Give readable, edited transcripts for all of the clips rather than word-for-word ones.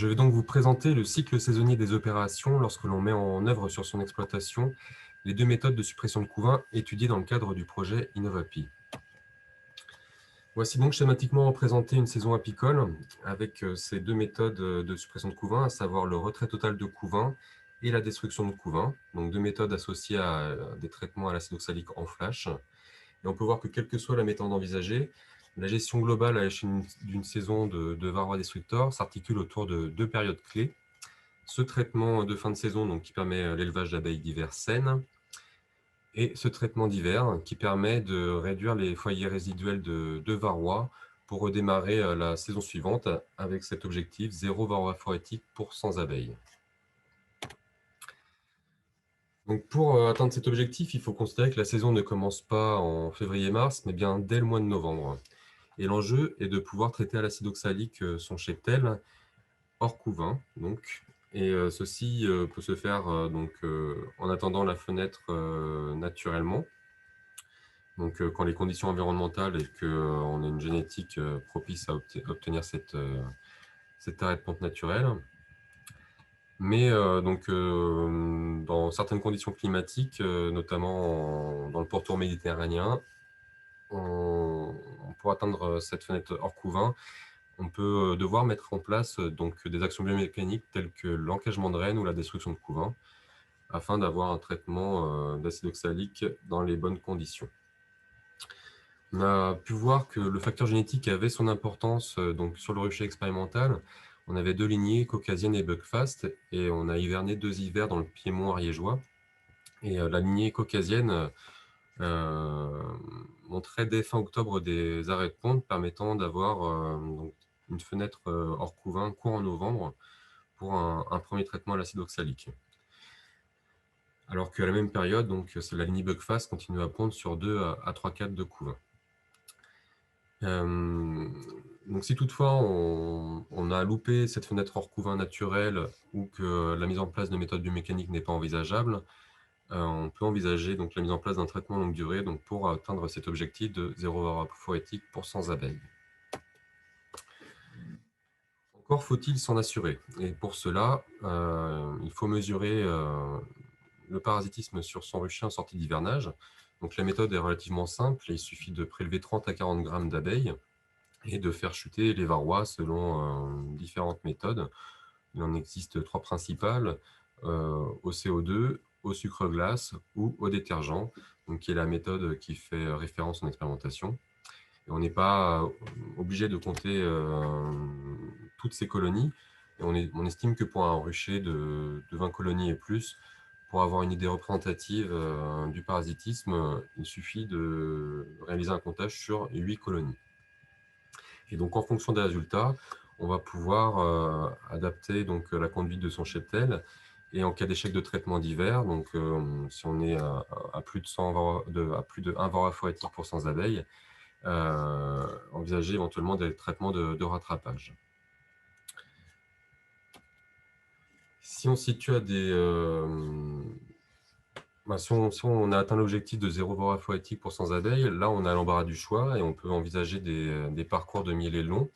Je vais donc vous présenter le cycle saisonnier des opérations lorsque l'on met en œuvre sur son exploitation les deux méthodes de suppression de couvain étudiées dans le cadre du projet InnovaPi. Voici donc schématiquement représenté une saison apicole avec ces deux méthodes de suppression de couvain, à savoir le retrait total de couvain et la destruction de couvain, donc deux méthodes associées à des traitements à l'acide oxalique en flash. Et on peut voir que quelle que soit la méthode envisagée, la gestion globale à l'échelle d'une saison de varroa destructor s'articule autour de deux périodes clés. Ce traitement de fin de saison donc, qui permet l'élevage d'abeilles d'hiver saines et ce traitement d'hiver qui permet de réduire les foyers résiduels de varroa pour redémarrer la saison suivante avec cet objectif zéro varroa phorétique pour 100 abeilles. Donc pour atteindre cet objectif, il faut considérer que la saison ne commence pas en février-mars, mais bien dès le mois de novembre. Et l'enjeu est de pouvoir traiter à l'acide oxalique son cheptel hors couvain, donc, et ceci peut se faire en attendant la fenêtre naturellement. Donc quand les conditions environnementales et qu'on a une génétique propice à obtenir cet arrêt de ponte naturel. Mais dans certaines conditions climatiques, notamment dans le pourtour méditerranéen, pour atteindre cette fenêtre hors couvain, on peut devoir mettre en place donc, des actions biomécaniques telles que l'encagement de reine ou la destruction de couvain, afin d'avoir un traitement d'acide oxalique dans les bonnes conditions. On a pu voir que le facteur génétique avait son importance donc, sur le rucher expérimental. On avait deux lignées, caucasienne et buckfast, et on a hiverné 2 hivers dans le Piémont ariégeois. Et la lignée caucasienne montrait dès fin octobre des arrêts de ponte permettant d'avoir une fenêtre hors couvain court en novembre pour un premier traitement à l'acide oxalique. Alors qu'à la même période, la lignée buckfast continue à pondre sur 2 à 3 4 de couvain. Donc si toutefois on a loupé cette fenêtre hors couvain naturelle ou que la mise en place de méthodes biomécaniques n'est pas envisageable, on peut envisager donc, la mise en place d'un traitement longue durée donc, pour atteindre cet objectif de zéro varroa phorétique pour 100 abeilles. Encore faut-il s'en assurer. Et pour cela, il faut mesurer le parasitisme sur son rucher en sortie d'hivernage. Donc la méthode est relativement simple, il suffit de prélever 30 à 40 grammes d'abeilles et de faire chuter les varrois selon différentes méthodes. Il en existe 3 principales, au CO2, au sucre glace ou au détergent, donc qui est la méthode qui fait référence en expérimentation. Et on n'est pas obligé de compter toutes ces colonies. Et on estime que pour un rucher de 20 colonies et plus, pour avoir une idée représentative du parasitisme, il suffit de réaliser un comptage sur 8 colonies. Et donc, en fonction des résultats, on va pouvoir adapter donc, la conduite de son cheptel. Et en cas d'échec de traitement d'hiver, donc si on est à plus de 1 varroa phorétique pour 100 abeilles, envisager éventuellement des traitements de rattrapage. Si on situe à si on a atteint l'objectif de 0 varroa phorétique pour 100 abeilles, là on a l'embarras du choix et on peut envisager des parcours de mielés longs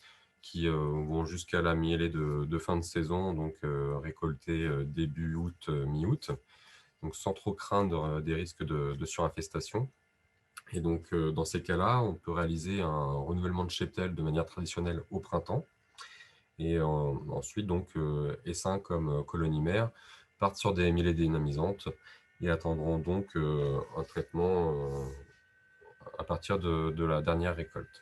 qui vont jusqu'à la mielée de fin de saison, donc récoltée début août, mi-août, donc sans trop craindre des risques de surinfestation. Et donc dans ces cas-là, on peut réaliser un renouvellement de cheptel de manière traditionnelle au printemps. Et ensuite, donc, essaims comme colonie mère partent sur des mielées dynamisantes et attendront donc un traitement à partir de la dernière récolte.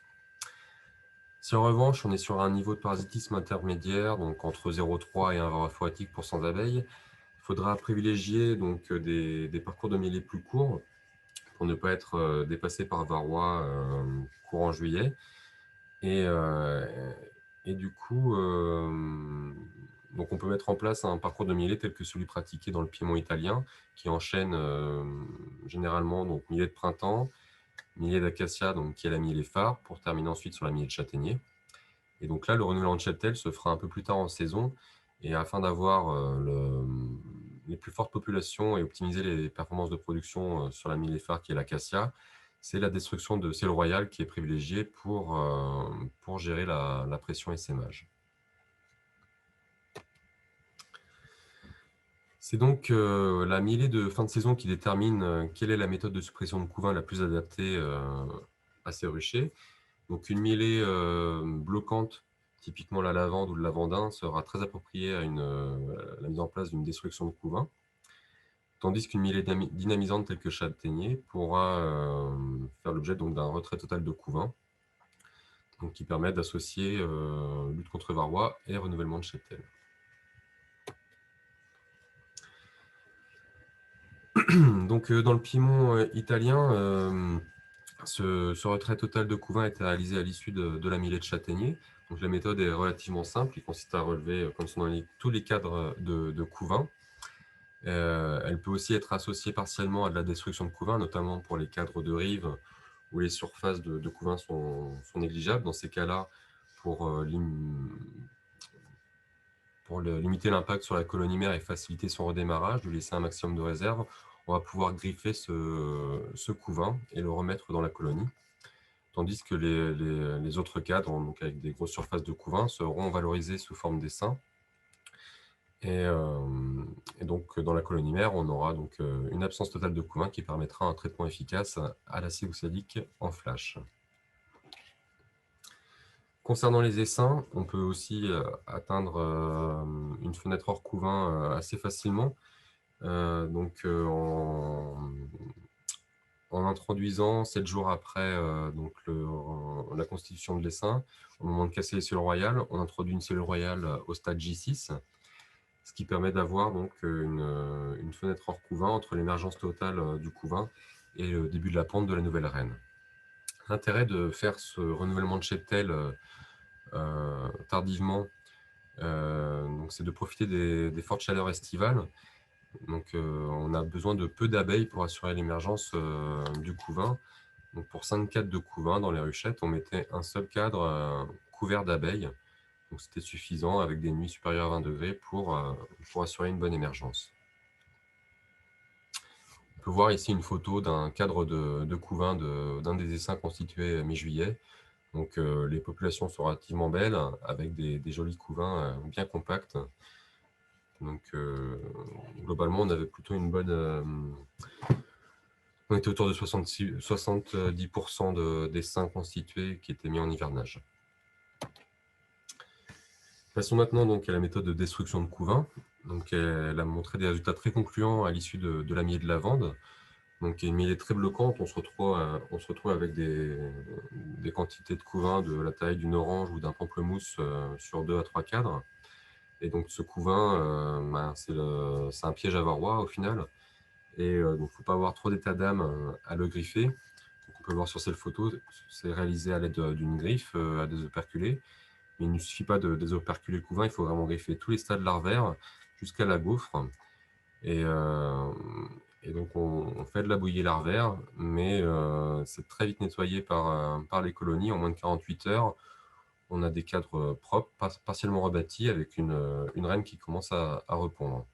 Si en revanche, on est sur un niveau de parasitisme intermédiaire, donc entre 0,3 et 1 varroa phorétique pour 100 abeilles, il faudra privilégier donc, des parcours de mielées plus courts pour ne pas être dépassé par varroa courant juillet. Et du coup, donc on peut mettre en place un parcours de mielée tel que celui pratiqué dans le Piémont italien, qui enchaîne généralement donc, mielée de printemps, mielée d'acacia, qui est la mielée phare, pour terminer ensuite sur la mielée de châtaignier. Et donc là, le renouvellement de cheptel se fera un peu plus tard en saison, et afin d'avoir les plus fortes populations et optimiser les performances de production sur la mielée phare qui est l'acacia, c'est la destruction de ciel royal qui est privilégiée pour gérer la pression essaimage. C'est donc la mielée de fin de saison qui détermine quelle est la méthode de suppression de couvain la plus adaptée à ces ruchers. Donc une mielée bloquante, typiquement la lavande ou le lavandin, sera très appropriée à la mise en place d'une destruction de couvain, tandis qu'une mielée dynamisante telle que châtaignier pourra faire l'objet d'un retrait total de couvain, donc qui permet d'associer lutte contre varroa et renouvellement de cheptel. Donc dans le Piémont italien, ce retrait total de couvain a été réalisé à l'issue de la mielée de châtaignier. Donc la méthode est relativement simple, il consiste à relever, comme son nom l'indique, tous les cadres de couvain. Elle peut aussi être associée partiellement à de la destruction de couvain, notamment pour les cadres de rive où les surfaces de couvain sont négligeables. Dans ces cas-là, pour limiter l'impact sur la colonie mère et faciliter son redémarrage, lui laisser un maximum de réserve, on va pouvoir griffer ce couvain et le remettre dans la colonie. Tandis que les autres cadres, donc avec des grosses surfaces de couvain, seront valorisés sous forme d'essaims. Et donc, dans la colonie mère, on aura donc une absence totale de couvain qui permettra un traitement efficace à l'acide oxalique en flash. Concernant les essaims, on peut aussi atteindre une fenêtre hors couvain assez facilement. Donc, en introduisant 7 jours après donc la constitution de l'essaim, au moment de casser les cellules royales, on introduit une cellule royale au stade J6, ce qui permet d'avoir donc une fenêtre hors couvain entre l'émergence totale du couvain et le début de la ponte de la nouvelle reine. L'intérêt de faire ce renouvellement de cheptel tardivement, c'est de profiter des fortes chaleurs estivales. Donc, on a besoin de peu d'abeilles pour assurer l'émergence du couvain. Donc, pour 5 cadres de couvain dans les ruchettes, on mettait un seul cadre couvert d'abeilles. Donc, c'était suffisant avec des nuits supérieures à 20 degrés pour assurer une bonne émergence. On peut voir ici une photo d'un cadre de couvain d'un des essaims constitués mi-juillet. Donc, les populations sont relativement belles, avec des jolis couvains bien compacts. Donc, globalement, on avait plutôt une bonne... on était autour de 70% d'essaims constitués qui étaient mis en hivernage. Passons maintenant donc à la méthode de destruction de couvain. Donc, elle a montré des résultats très concluants à l'issue de la mielée de lavande. Donc, une mielée très bloquante, on se retrouve avec des quantités de couvain de la taille d'une orange ou d'un pamplemousse sur 2 à 3 cadres. Et donc, ce couvain, c'est un piège à varroa au final. Et donc, il ne faut pas avoir trop d'état d'âme à le griffer. Donc, on peut voir sur cette photo, c'est réalisé à l'aide d'une griffe à désoperculer. Mais il ne suffit pas de désoperculer le couvain, il faut vraiment griffer tous les stades larvaires jusqu'à la gaufre. Et donc, on fait de la bouillie larvaire, mais c'est très vite nettoyé par les colonies. En moins de 48 heures, on a des cadres propres, partiellement rebâtis, avec une reine qui commence à repondre.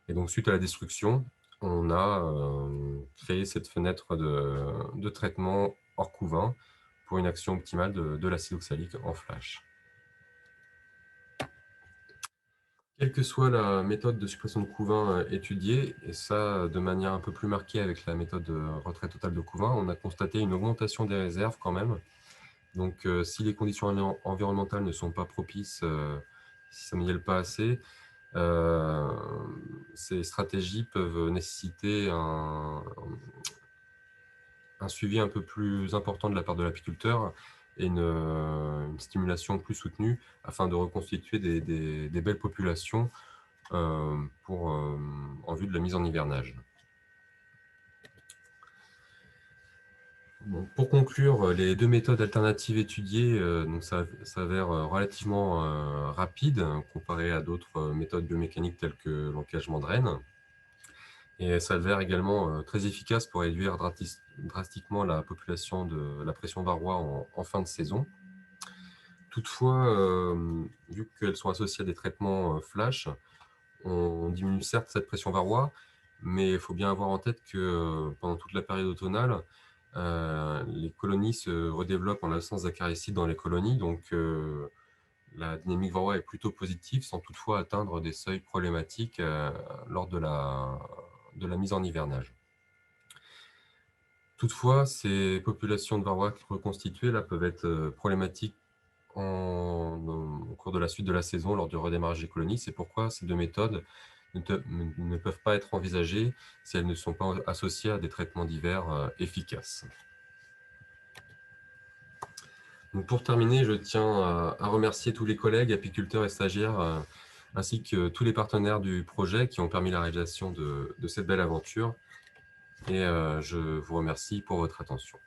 Et donc, suite à la destruction, on a créé cette fenêtre de traitement hors couvain pour une action optimale de l'acide oxalique en flash. Quelle que soit la méthode de suppression de couvain étudiée, et ça de manière un peu plus marquée avec la méthode de retrait total de couvain, on a constaté une augmentation des réserves quand même. Donc, si les conditions environnementales ne sont pas propices, si ça ne mielle pas assez, ces stratégies peuvent nécessiter un suivi un peu plus important de la part de l'apiculteur et une stimulation plus soutenue afin de reconstituer des belles populations en vue de la mise en hivernage. Bon, pour conclure, les 2 méthodes alternatives étudiées s'avèrent relativement rapides comparées à d'autres méthodes biomécaniques telles que l'encagement de rennes. Et elles s'avèrent également très efficaces pour réduire drastiquement la population de la pression varroa en fin de saison. Toutefois, vu qu'elles sont associées à des traitements flash, on diminue certes cette pression varroa, mais il faut bien avoir en tête que pendant toute la période automnale, les colonies se redéveloppent en l'absence d'acaricides dans les colonies. Donc, la dynamique varroa est plutôt positive, sans toutefois atteindre des seuils problématiques lors de la mise en hivernage. Toutefois, ces populations de varroa reconstituées là, peuvent être problématiques au cours de la suite de la saison, lors du redémarrage des colonies. C'est pourquoi ces deux méthodes ne peuvent pas être envisagées si elles ne sont pas associées à des traitements d'hiver efficaces. Donc pour terminer, je tiens à remercier tous les collègues, apiculteurs et stagiaires, ainsi que tous les partenaires du projet qui ont permis la réalisation de cette belle aventure. Et je vous remercie pour votre attention.